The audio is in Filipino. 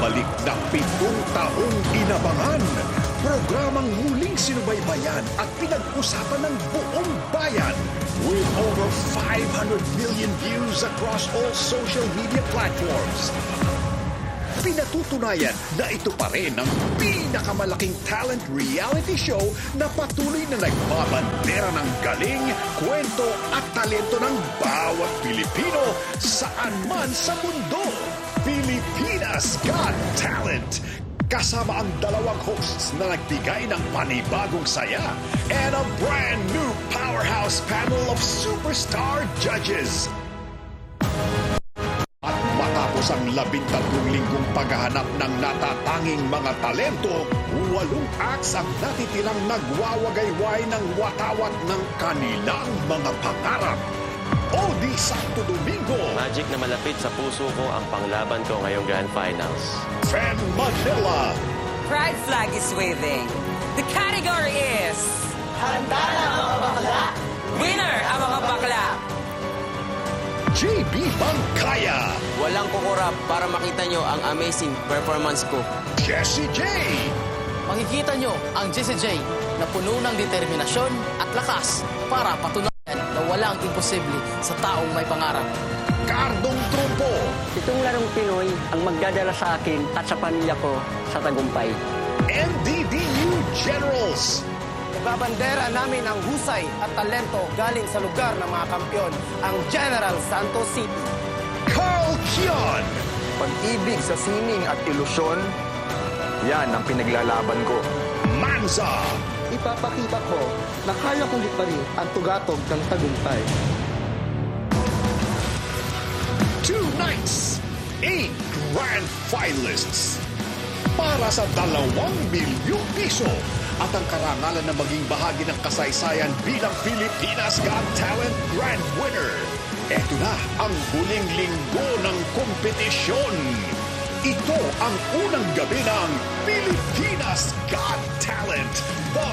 Nagbabalik na 7 taong inabangan. Programang muling sinubaybayan at pinag-usapan ng buong bayan. With over 500 million views across all social media platforms. Pinatutunayan na ito pa rin ang pinakamalaking talent reality show na patuloy na nagbabandera ng galing, kwento at talento ng bawat Pilipino saan man sa mundo. Pilipinas Got Talent! Kasama ang 2 hosts na nagbigay ng panibagong saya and a brand new powerhouse panel of superstar judges. At matapos ang 13 linggong paghahanap ng natatanging mga talento, 8 acts ang natitirang nagwawagayway ng watawat ng kanilang mga pangarap. O di Santo Domingo! Magic na malapit sa puso ko ang panglaban ko ngayong Grand Finals. Fem Manila! Pride flag is waving. The category is... Handa na mga bakla! Winner ang mga bakla! JB Bangkaya! Walang kukurap para makita nyo ang amazing performance ko. Jessie J! Makikita nyo ang Jessie J na puno ng determinasyon at lakas para patunayan na walang imposible sa taong may pangarap. Cardong Trumpo! Itong larong Pinoy ang magdadala sa akin at sa pamilya ko sa tagumpay. NDDU Generals! Babandera namin ang husay at talento galing sa lugar ng mga kampyon, ang General Santos City. Carl Kion! Pag-ibig sa sining at ilusyon, yan ang pinaglalaban ko. Manza! Ipapakita ko na kaya kong liparin ang tugatog ng tagumpay. 2 nights, 8 grand finalists. Para sa 2 milyong piso at ang karangalan na maging bahagi ng kasaysayan bilang Pilipinas Got Talent Grand Winner. Ito na ang huling linggo ng kompetisyon. Ito ang unang gabi ng Pilipinas Got Talent, the